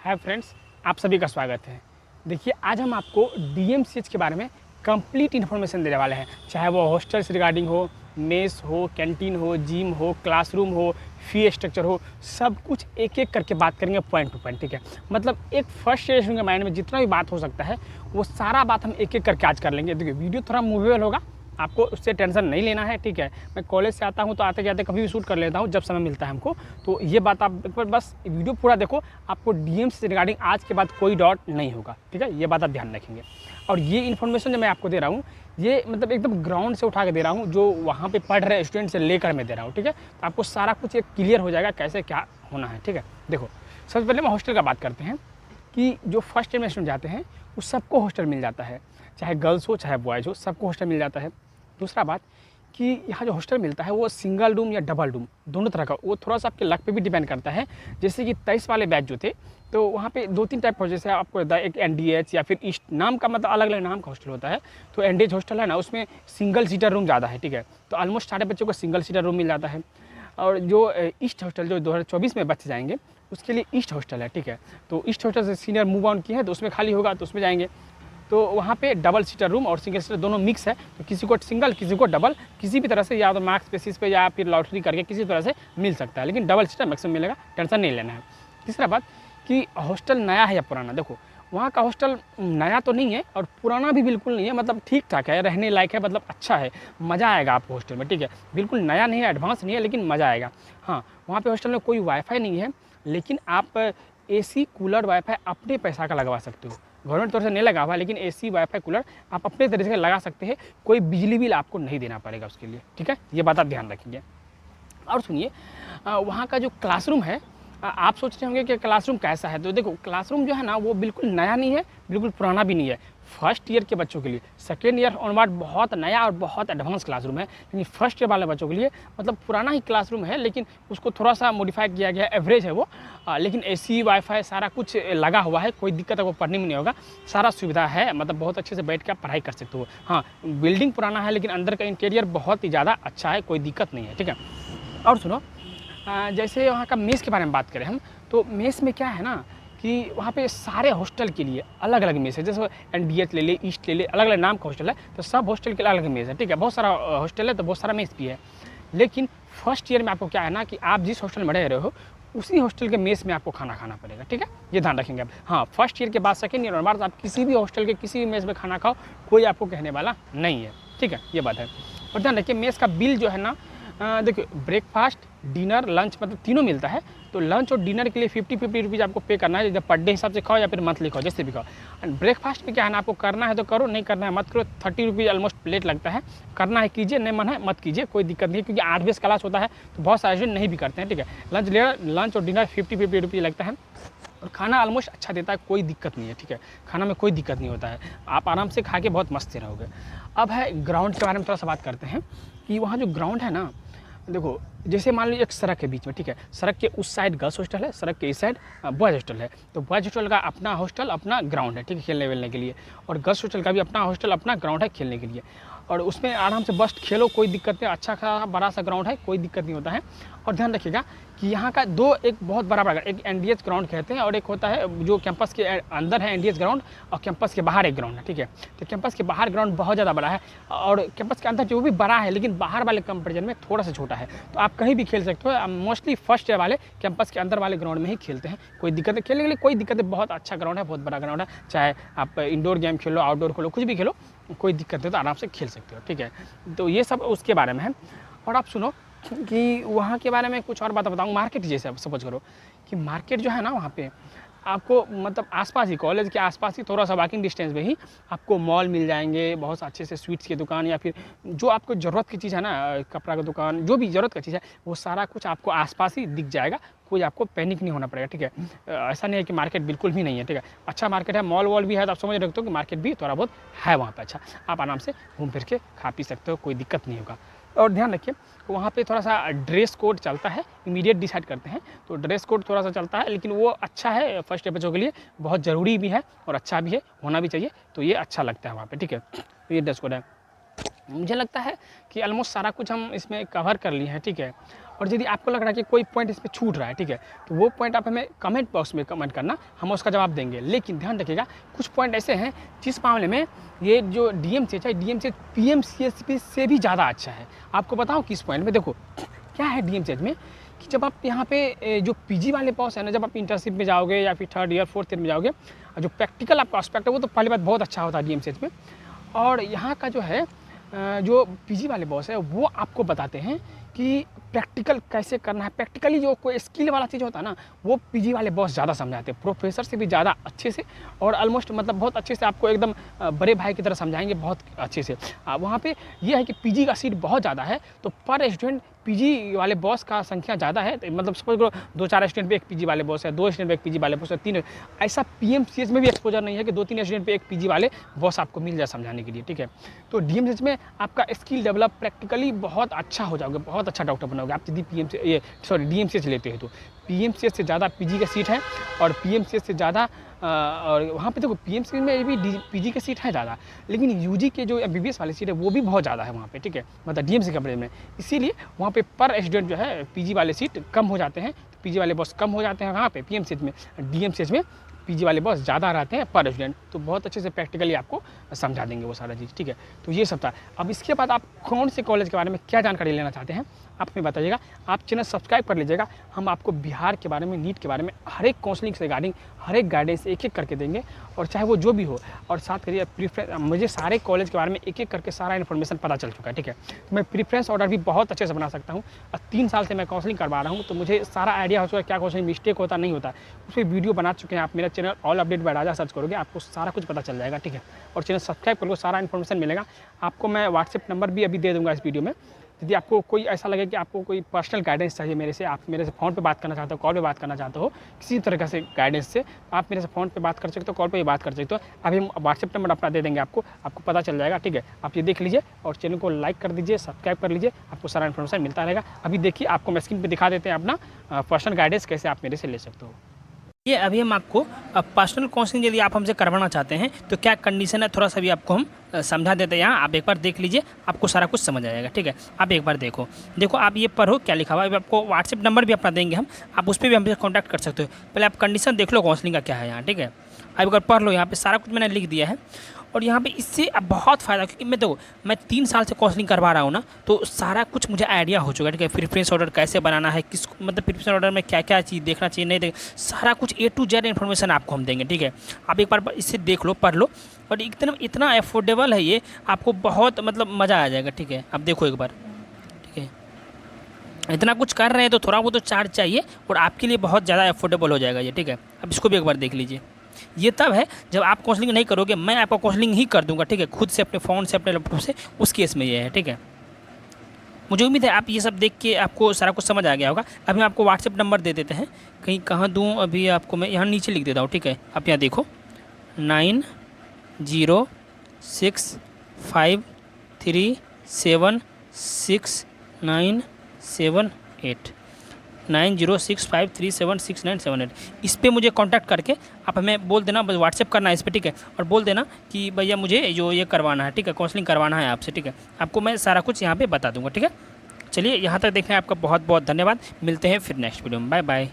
Hi friends, आप सभी का स्वागत है। देखिए, आज हम आपको डीएमसीएच के बारे में कंप्लीट इन्फॉर्मेशन देने वाले हैं। चाहे वो हॉस्टल से रिगार्डिंग हो, मेस हो, कैंटीन हो, जिम हो, क्लासरूम हो, फी स्ट्रक्चर हो, सब कुछ एक एक करके बात करेंगे पॉइंट टू पॉइंट। ठीक है, मतलब एक फर्स्ट जनरेशन के माइंड में जितना भी बात हो सकता है वो सारा बात हम एक एक करके आज कर लेंगे। देखिए, वीडियो थोड़ा मूवेबल होगा, आपको उससे टेंशन नहीं लेना है। ठीक है, मैं कॉलेज से आता हूँ तो आते जाते कभी भी शूट कर लेता हूँ जब समय मिलता है हमको। तो ये बात आप एक बार बस वीडियो पूरा देखो, आपको डीएम से रिगार्डिंग आज के बाद कोई डाउट नहीं होगा। ठीक है, ये बात आप ध्यान रखेंगे। और ये इन्फॉर्मेशन जो मैं आपको दे रहा हूँ, ये मतलब एकदम ग्राउंड से उठा के दे रहा हूँ, जो वहाँ पे पढ़ रहे स्टूडेंट से लेकर मैं दे रहा हूँ। ठीक है, तो आपको सारा कुछ एक क्लियर हो जाएगा कैसे क्या होना है। ठीक है, देखो, सबसे पहले हम हॉस्टल का बात करते हैं कि जो फर्स्ट ईयर में स्टूडेंट जाते हैं उस सबको हॉस्टल मिल जाता है, चाहे गर्ल्स हो चाहे बॉयज़ हो, सबको हॉस्टल मिल जाता है। दूसरा बात कि यहाँ जो हॉस्टल मिलता है वो सिंगल रूम या डबल रूम दोनों तरह का, वो थोड़ा सा आपके लक पे भी डिपेंड करता है। जैसे कि 23 वाले बैच जो थे तो वहाँ पे 2-3 टाइप हो, जैसे आपको एक एनडीएच या फिर ईस्ट नाम का, मतलब अलग अलग नाम का हॉस्टल होता है। तो एनडीएच हॉस्टल है ना, उसमें सिंगल सीटर रूम ज़्यादा है। ठीक है, तो ऑलमोस्ट सारे बच्चों को सिंगल सीटर रूम मिल जाता है। और जो ईस्ट हॉस्टल जो 2024 में बच्चे जाएंगे उसके लिए ईस्ट हॉस्टल है। ठीक है, तो ईस्ट हॉस्टल से सीनियर मूव ऑन किए हैं तो उसमें खाली होगा तो उसमें जाएंगे। तो वहाँ पे डबल सीटर रूम और सिंगल सीटर दोनों मिक्स है, तो किसी को सिंगल किसी को डबल, किसी भी तरह से या तो मार्क्स बेसिस पे या फिर लॉटरी करके किसी तरह से मिल सकता है, लेकिन डबल सीटर मैक्सिमम मिलेगा, टेंशन नहीं लेना है। तीसरा बात कि हॉस्टल नया है या पुराना, देखो वहाँ का हॉस्टल नया तो नहीं है और पुराना भी बिल्कुल नहीं है, मतलब ठीक ठाक है, रहने लायक है, मतलब अच्छा है, मज़ा आएगा आपको हॉस्टल में। ठीक है, बिल्कुल नया नहीं है, एडवांस नहीं है, लेकिन मज़ा आएगा। हाँ, वहाँ पे हॉस्टल में कोई वाईफाई नहीं है, लेकिन आप एसी कूलर वाईफाई अपने पैसा का लगवा सकते हो। गवर्नमेंट तौर से नहीं लगा हुआ, लेकिन एसी वाईफाई कूलर आप अपने तरीके से लगा सकते हैं, कोई बिजली बिल आपको नहीं देना पड़ेगा उसके लिए। ठीक है, ये बात आप ध्यान रखिए। और सुनिए, वहाँ का जो क्लासरूम है, आप सोच रहे होंगे कि क्लासरूम कैसा है, तो देखो क्लासरूम जो है ना वो बिल्कुल नया नहीं है, बिल्कुल पुराना भी नहीं है। फर्स्ट ईयर के बच्चों के लिए, सेकेंड ईयर ऑनवर्ड बहुत नया और बहुत एडवांस क्लासरूम है, लेकिन फर्स्ट ईयर वाले बच्चों के लिए मतलब पुराना ही क्लासरूम है, लेकिन उसको थोड़ा सा मॉडिफाई किया गया, एवरेज है वो। लेकिन एसी वाईफाई सारा कुछ लगा हुआ है, कोई दिक्कत आपको पढ़ने में नहीं होगा, सारा सुविधा है, मतलब बहुत अच्छे से बैठ के आप पढ़ाई कर सकते हो। हाँ, बिल्डिंग पुराना है लेकिन अंदर का इंटीरियर बहुत ही ज़्यादा अच्छा है, कोई दिक्कत नहीं है। ठीक है, और सुनो, जैसे वहाँ का मेस के बारे में बात करें हम, तो मेस में क्या है ना कि वहाँ पे सारे हॉस्टल के लिए अलग अलग मेस है। जैसे एनडीएच ले ले, ईस्ट ले ले, अलग अलग नाम का हॉस्टल है, तो सब हॉस्टल के अलग अलग मेस है। ठीक है, बहुत सारा हॉस्टल है तो बहुत सारा मेस भी है, लेकिन फर्स्ट ईयर में आपको क्या है ना कि आप जिस हॉस्टल में रह रहे हो उसी हॉस्टल के मेस में आपको खाना खाना पड़ेगा। ठीक है, ये ध्यान रखेंगे आप। हाँ, फर्स्ट ईयर के बाद सेकेंड ईयर और बाद आप किसी भी हॉस्टल के किसी भी मेस में खाना खाओ, कोई आपको कहने वाला नहीं है। ठीक है, ये बात है। और ध्यान रखिए, मेस का बिल जो है ना, देखिए ब्रेकफास्ट, डिनर, लंच, मतलब तीनों मिलता है। तो लंच और डिनर के लिए 50-50 रुपीज़ आपको पे करना है, जब पर डे हिसाब से खाओ या फिर मंथली खाओ, जैसे भी खाओ। एंड ब्रेकफास्ट में क्या है ना, आपको करना है तो करो, नहीं करना है मत करो। 30 रुपीज़ ऑलमोस्ट प्लेट लगता है, करना है कीजिए, नहीं मन है मत कीजिए, कोई दिक्कत नहीं है, क्योंकि 8 बजे क्लास होता है तो बहुत सारे स्टूडेंट नहीं भी करते हैं। ठीक है, लंच और डिनर 50-50 रुपीज़ लगता है, और खाना ऑलमोस्ट अच्छा देता है, कोई दिक्कत नहीं है। ठीक है, खाना में कोई दिक्कत नहीं होता है, आप आराम से खा के बहुत मस्त रहोगे। अब है ग्राउंड के बारे में थोड़ा सा बात करते हैं कि वहाँ जो ग्राउंड है ना, देखो जैसे मान लीजिए एक सड़क के बीच में, ठीक है, सड़क के उस साइड गर्ल्स हॉस्टल है, सड़क के इस साइड बॉयज़ हॉस्टल है। तो बॉयज़ हॉस्टल का अपना हॉस्टल अपना ग्राउंड है, ठीक है, खेलने वेलने के लिए, और गर्ल्स हॉस्टल का भी अपना हॉस्टल अपना ग्राउंड है खेलने के लिए। और उसमें आराम से बस खेलो, कोई दिक्कत नहीं, अच्छा खासा बड़ा सा ग्राउंड है, कोई दिक्कत नहीं होता है। और ध्यान रखिएगा कि यहाँ का एक बहुत बड़ा एक एनडीएच ग्राउंड कहते हैं, और एक होता है जो कैंपस के अंदर है एनडीएच ग्राउंड, और कैंपस के बाहर एक ग्राउंड है। ठीक है, तो कैंपस के बाहर ग्राउंड बहुत ज़्यादा बड़ा है, और कैंपस के अंदर जो भी बड़ा है, लेकिन बाहर वाले कंपेरिजन में थोड़ा सा छोटा है। तो आप कहीं भी खेल सकते हो, मोस्टली फर्स्ट ईयर वाले कैंपस के अंदर वाले ग्राउंड में ही खेलते हैं, कोई दिक्कत है, खेलने के लिए कोई दिक्कत है, बहुत अच्छा ग्राउंड है, बहुत बड़ा ग्राउंड है, चाहे आप इंडोर गेम खेलो, आउटडोर खेलो, कुछ भी खेलो, कोई दिक्कत नहीं, तो आराम से खेल सकते हो। ठीक है, तो ये सब उसके बारे में है। और आप सुनो कि वहाँ के बारे में कुछ और बात बताऊँ। मार्केट, जैसे आप सपोज करो कि मार्केट जो है ना, वहाँ पे आपको मतलब आसपास ही, कॉलेज के आसपास ही थोड़ा सा वॉकिंग डिस्टेंस में ही आपको मॉल मिल जाएंगे, बहुत अच्छे से स्वीट्स की दुकान, या फिर जो आपको ज़रूरत की चीज़ है ना, कपड़ा की दुकान, जो भी ज़रूरत की चीज़ है वो सारा कुछ आपको आसपास ही दिख जाएगा, कोई आपको पैनिक नहीं होना पड़ेगा। ठीक है, ऐसा नहीं है कि मार्केट बिल्कुल भी नहीं है। ठीक है, अच्छा मार्केट है, मॉल वॉल भी है, तो आप समझ रखते हो कि मार्केट भी थोड़ा बहुत है वहाँ पर। अच्छा, आप आराम से घूम फिर के खा पी सकते हो, कोई दिक्कत नहीं होगा। और ध्यान रखिए, वहाँ पे थोड़ा सा ड्रेस कोड चलता है, इमीडिएट डिसाइड करते हैं, तो ड्रेस कोड थोड़ा सा चलता है, लेकिन वो अच्छा है, फर्स्ट ईयर बच्चों के लिए बहुत ज़रूरी भी है और अच्छा भी है, होना भी चाहिए, तो ये अच्छा लगता है वहाँ पे। ठीक है, तो ये ड्रेस कोड है। मुझे लगता है कि ऑलमोस्ट सारा कुछ हम इसमें कवर कर लिए हैं। ठीक है, और यदि आपको लग रहा है कि कोई पॉइंट इस पर छूट रहा है, ठीक है, तो वो पॉइंट आप हमें कमेंट बॉक्स में कमेंट करना, हम उसका जवाब देंगे। लेकिन ध्यान रखिएगा कुछ पॉइंट ऐसे हैं जिस मामले में ये जो DMCH है, DMCH PMCH से भी ज़्यादा अच्छा है। आपको बताऊँ किस पॉइंट में, देखो क्या है DMCH में कि जब आप यहाँ पे जो PG वाले बॉस है ना, जब आप इंटर्नशिप में जाओगे या फिर 3rd ईयर 4th ईयर में जाओगे, जो प्रैक्टिकल आपका एस्पेक्ट है वो तो पहली बात बहुत अच्छा होता है DMCH में। और यहाँ का जो है जो PG वाले बॉस है वो आपको बताते हैं कि प्रैक्टिकल कैसे करना है। प्रैक्टिकली जो कोई स्किल वाला चीज़ होता है ना, वो PG वाले बॉस ज़्यादा समझाते हैं, प्रोफेसर से भी ज़्यादा अच्छे से, और ऑलमोस्ट मतलब बहुत अच्छे से आपको एकदम बड़े भाई की तरह समझाएंगे बहुत अच्छे से। वहाँ पे ये है कि PG का सीट बहुत ज़्यादा है, तो पर स्टूडेंट PG वाले बॉस का संख्या ज़्यादा है, तो मतलब सपोज करो 2-4 स्टूडेंट पे एक PG वाले बॉस है, 2 स्टूडेंट पे एक PG वाले बॉस है, 3। ऐसा PMCH में भी एक्सपोजर नहीं है कि 2-3 स्टूडेंट पे एक PG वाले बॉस आपको मिल जाए समझाने के लिए, ठीक है। तो DMCH में आपका स्किल डेवलप प्रैक्टिकली बहुत अच्छा हो जाओगे, बहुत अच्छा डॉक्टर बनोगे आप यदि DMCH लेते हो। तो PMCH से ज़्यादा PG का सीट है, और PMCH से ज़्यादा और वहाँ पे देखो PMCH में भी PG के सीट है ज़्यादा, लेकिन UG के जो MBBS वाली सीट है वो भी बहुत ज़्यादा है वहाँ पे, ठीक है, मतलब DMCH के कंपेयर में। इसीलिए वहाँ पे पर स्टूडेंट जो है PG वाले सीट कम हो जाते हैं, तो PG वाले बॉस कम हो जाते हैं वहाँ पे PMCH में। DMCH में PG वाले बॉस ज़्यादा रहते हैं पर स्टूडेंट, तो बहुत अच्छे से प्रैक्टिकली आपको समझा देंगे वो सारा चीज़, ठीक है। तो ये सब था। अब इसके बाद आप कौन से कॉलेज के बारे में क्या जानकारी लेना चाहते हैं आप हमें बताइएगा। आप चैनल सब्सक्राइब कर लीजिएगा, हम आपको बिहार के बारे में, नीट के बारे में, हर एक काउंसलिंग से रिगार्डिंग हर एक गाइडेंस एक एक करके देंगे, और चाहे वो जो भी हो। और साथ करिए प्रीफ्रेंस, मुझे सारे कॉलेज के बारे में एक एक करके सारा इन्फॉर्मेशन पता चल चुका है, ठीक है। तो मैं प्रीफ्रेंस ऑर्डर भी बहुत अच्छे से बना सकता हूँ, और 3 साल से मैं काउंसलिंग करवा रहा हूँ, तो मुझे सारा आइडिया हो चुका है क्या काउंसलिंग मिस्टेक होता नहीं होता। उस पर वीडियो बना चुके हैं आप, मेरा चैनल ऑल अपडेट बाय राजा सर्च करोगे आपको सारा कुछ पता चल जाएगा, ठीक है। और चैनल सब्सक्राइब करोगे, सारा इन्फॉर्मेशन मिलेगा आपको। मैं व्हाट्सएप नंबर भी अभी दे दूँगा इस वीडियो में। यदि आपको कोई ऐसा लगे कि आपको कोई पर्सनल गाइडेंस चाहिए मेरे से, आप मेरे से फ़ोन पे बात करना चाहते हो, कॉल पे बात करना चाहते हो, किसी तरह से गाइडेंस से, आप मेरे से फ़ोन पे बात कर सकते हो, कॉल पे भी बात कर सकते हो। अभी हम व्हाट्सएप नंबर अपना दे देंगे आपको पता चल जाएगा, ठीक है। आप ये देख लीजिए और चैनल को लाइक कर दीजिए, सब्सक्राइब कर लीजिए, आपको सारा इन्फॉर्मेशन मिलता रहेगा। अभी देखिए आपको मैं स्क्रीन पर दिखा देते हैं अपना पर्सनल गाइडेंस कैसे आप मेरे से ले सकते हो। ये अभी हम आपको पर्सनल काउंसलिंग यदि आप हमसे करवाना चाहते हैं तो क्या कंडीशन है, थोड़ा सा भी आपको हम समझा देते हैं। यहाँ आप एक बार देख लीजिए, आपको सारा कुछ समझ आएगा, ठीक है। आप एक बार देखो आप ये पढ़ो क्या लिखा हुआ है। आपको व्हाट्सएप नंबर भी अपना देंगे हम, आप उस पर भी हमसे कॉन्टैक्ट कर सकते हो। पहले आप कंडीशन देख लो काउंसलिंग का क्या है यहाँ, ठीक है। अब अगर पढ़ लो, यहाँ पे सारा कुछ मैंने लिख दिया है। और यहाँ पे इससे अब बहुत फ़ायदा, क्योंकि मैं 3 साल से काउंसलिंग करवा रहा हूँ ना, तो सारा कुछ मुझे आइडिया हो चुका है, ठीक है। प्रेफरेंस ऑर्डर कैसे बनाना है, किस मतलब प्रेफरेंस ऑर्डर में क्या क्या चीज़ देखना चाहिए, नहीं सारा कुछ A to Z इन्फॉर्मेशन आपको हम देंगे, ठीक है। आप एक बार इससे देख लो, पढ़ लो, और इतना अफोर्डेबल है ये, आपको बहुत मतलब मज़ा आ जाएगा, ठीक है। आप देखो एक बार, ठीक है। इतना कुछ कर रहे हैं तो थोड़ा वो तो चार्ज चाहिए, और आपके लिए बहुत ज़्यादा अफोर्डेबल हो जाएगा ये, ठीक है। अब इसको भी एक बार देख लीजिए। ये तब है जब आप काउंसलिंग नहीं करोगे, मैं आपको काउंसलिंग ही कर दूंगा, ठीक है, खुद से अपने फ़ोन से, अपने लैपटॉप से। उस केस में ये है, ठीक है। मुझे उम्मीद है आप ये सब देख के आपको सारा कुछ समझ आ गया होगा। अभी आपको व्हाट्सएप नंबर दे देते हैं, कहीं कहाँ दूँ, अभी आपको मैं यहाँ नीचे लिख देता हूँ, ठीक है। आप यहाँ देखो 9065376978 9065376978। इस पर मुझे कांटेक्ट करके आप हमें बोल देना, बस व्हाट्सएप करना है इस पर, ठीक है। और बोल देना कि भैया मुझे जो ये करवाना है, ठीक है, काउंसलिंग करवाना है आपसे, ठीक है। आपको मैं सारा कुछ यहाँ पे बता दूंगा, ठीक है। चलिए यहाँ तक देखने आपका बहुत बहुत धन्यवाद। मिलते हैं फिर नेक्स्ट वीडियो में। Bye bye.